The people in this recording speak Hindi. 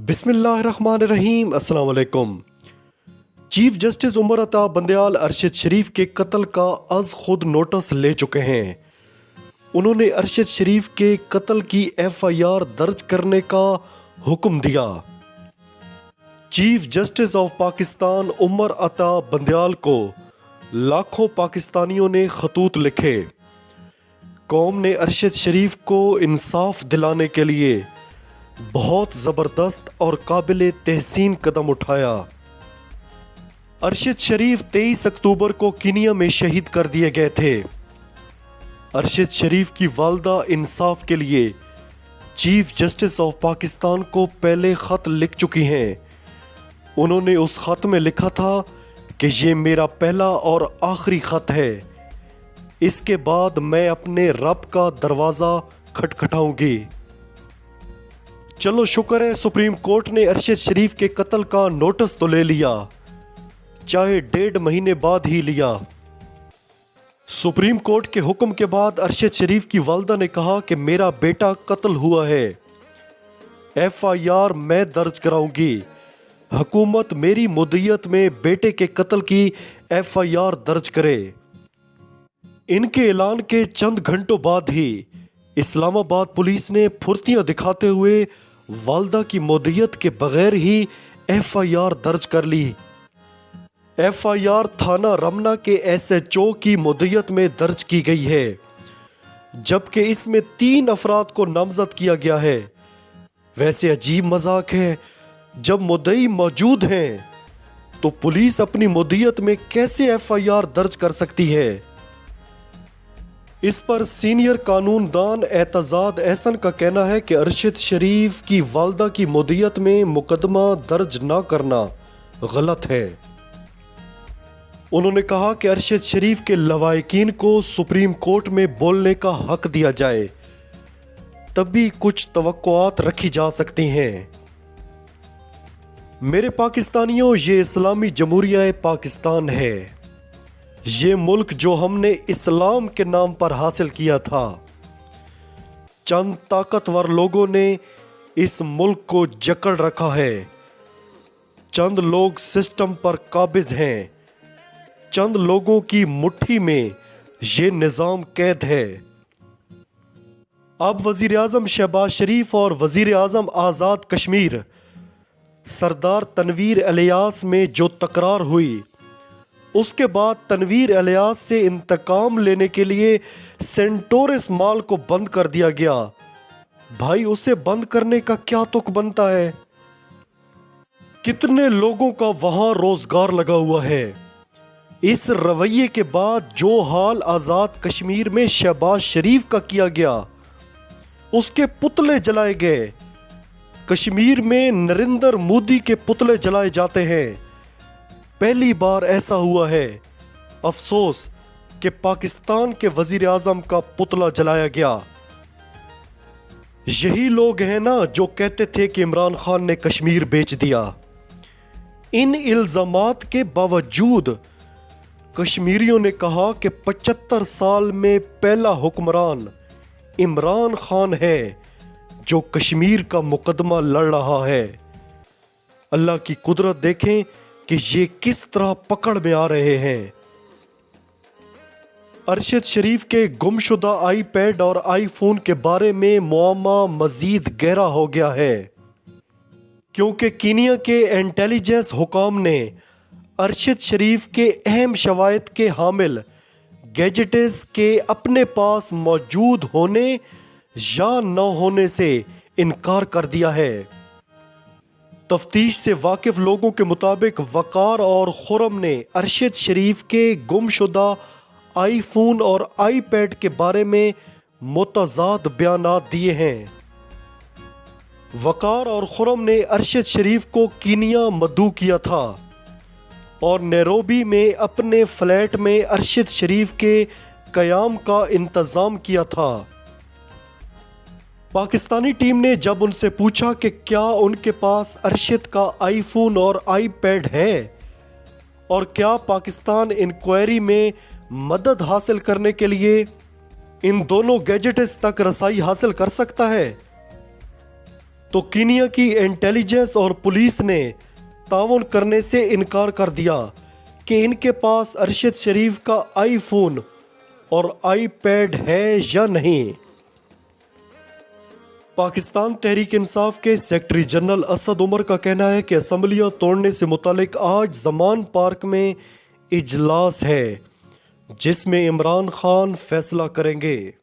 बिस्मिल्लाहिर्रहमानिर्रहीम। अस्सलाम वालेकुम। चीफ जस्टिस उमर अता बंदयाल अरशद शरीफ के कत्ल का आज खुद नोटिस ले चुके हैं। उन्होंने अरशद शरीफ के कत्ल की FIR दर्ज करने का हुक्म दिया। Chief justice of Pakistan Umar Ata Bandial को लाखों पाकिस्तानियों ने खतूत लिखे। कौम ने अरशद शरीफ को इंसाफ दिलाने के लिए बहुत ज़बरदस्त और काबिल तहसीन कदम उठाया। अरशद शरीफ 23 अक्टूबर को कीनिया में शहीद कर दिए गए थे। अरशद शरीफ की वालदा इंसाफ के लिए चीफ जस्टिस ऑफ पाकिस्तान को पहले ख़त लिख चुकी हैं। उन्होंने उस ख़त में लिखा था कि ये मेरा पहला और आखिरी ख़त है, इसके बाद मैं अपने रब का दरवाज़ा खटखटाऊंगी। चलो शुक्र है सुप्रीम कोर्ट ने अरशद शरीफ के कत्ल का नोटिस तो ले लिया, चाहे 1.5 महीने बाद ही लिया। सुप्रीम कोर्ट के हुक्म के बाद अरशद शरीफ की वालदा ने कहा कि मेरा बेटा कत्ल हुआ है, FIR मैं दर्ज कराऊंगी। हुकूमत मेरी मुद्दत में बेटे के कत्ल की FIR दर्ज करे। इनके ऐलान के चंद घंटों बाद ही इस्लामाबाद पुलिस ने फुर्तियां दिखाते हुए वालदा की मुद्दत के बगैर ही FIR दर्ज कर ली। FIR थाना रमना के SHO की मुद्दत में दर्ज की गई है, जबकि इसमें 3 अफराद को नामजद किया गया है। वैसे अजीब मजाक है, जब मुद्दई मौजूद हैं तो पुलिस अपनी मुद्दत में कैसे FIR दर्ज कर सकती है। इस पर सीनियर कानूनदान एतजाद एहसन का कहना है कि अरशद शरीफ की वालदा की मुद्दत में मुकदमा दर्ज न करना गलत है। उन्होंने कहा कि अरशद शरीफ के लवाहिकीन को सुप्रीम कोर्ट में बोलने का हक दिया जाए, तभी कुछ तवक्कुआत रखी जा सकती हैं। मेरे पाकिस्तानियों, ये इस्लामी जमहूरिया पाकिस्तान है। ये मुल्क जो हमने इस्लाम के नाम पर हासिल किया था। चंद ताकतवर लोगों ने इस मुल्क को जकड़ रखा है। चंद लोग सिस्टम पर काबिज हैं। चंद लोगों की मुट्ठी में ये निज़ाम कैद है। अब वज़ीर आज़म शहबाज शरीफ और वज़ीर आज़म आज़ाद कश्मीर सरदार तनवीर इलियास में जो तकरार हुई, उसके बाद तनवीर इलियास से इंतकाम लेने के लिए सेंटोरस मॉल को बंद कर दिया गया। भाई, उसे बंद करने का क्या तुक बनता है? कितने लोगों का वहां रोजगार लगा हुआ है। इस रवैये के बाद जो हाल आज़ाद कश्मीर में शहबाज शरीफ का किया गया, उसके पुतले जलाए गए। कश्मीर में नरेंद्र मोदी के पुतले जलाए जाते हैं। पहली बार ऐसा हुआ है। अफसोस कि पाकिस्तान के वजीर आजम का पुतला जलाया गया। यही लोग हैं ना जो कहते थे कि इमरान खान ने कश्मीर बेच दिया। इन इल्जामात के बावजूद कश्मीरियों ने कहा कि 75 साल में पहला हुक्मरान इमरान खान है जो कश्मीर का मुकदमा लड़ रहा है। अल्लाह की कुदरत देखें कि ये किस तरह पकड़ में आ रहे हैं। अरशद शरीफ के गुमशुदा iPad और iPhone के बारे में मुआमा मजीद गहरा हो गया है, क्योंकि कीनिया के इंटेलिजेंस हुकाम ने अरशद शरीफ के अहम शवायद के हामिल गैजेट्स के अपने पास मौजूद होने या न होने से इनकार कर दिया है। तफ्तीश से वाकिफ लोगों के मुताबिक वकार और खुरम ने अरशद शरीफ के गुमशुदा iPhone और iPad के बारे में मुतज़ाद बयानात दिए हैं। वकार और खुरम ने अरशद शरीफ को कीनिया मदऊ किया था और नैरोबी में अपने फ्लैट में अरशद शरीफ के क़याम का इंतज़ाम किया था। पाकिस्तानी टीम ने जब उनसे पूछा कि क्या उनके पास अरशद का iPhone और iPad है और क्या पाकिस्तान इंक्वायरी में मदद हासिल करने के लिए इन दोनों गैजेट्स तक रसाई हासिल कर सकता है, तो कीनिया की इंटेलिजेंस और पुलिस ने ताउन करने से इनकार कर दिया कि इनके पास अरशद शरीफ का आईफोन और आईपैड है या नहीं। पाकिस्तान तहरीक इंसाफ के सेक्रेटरी जनरल असद उमर का कहना है कि असम्बलियां तोड़ने से मुतालिक आज जमान पार्क में इजलास है जिसमें इमरान खान फैसला करेंगे।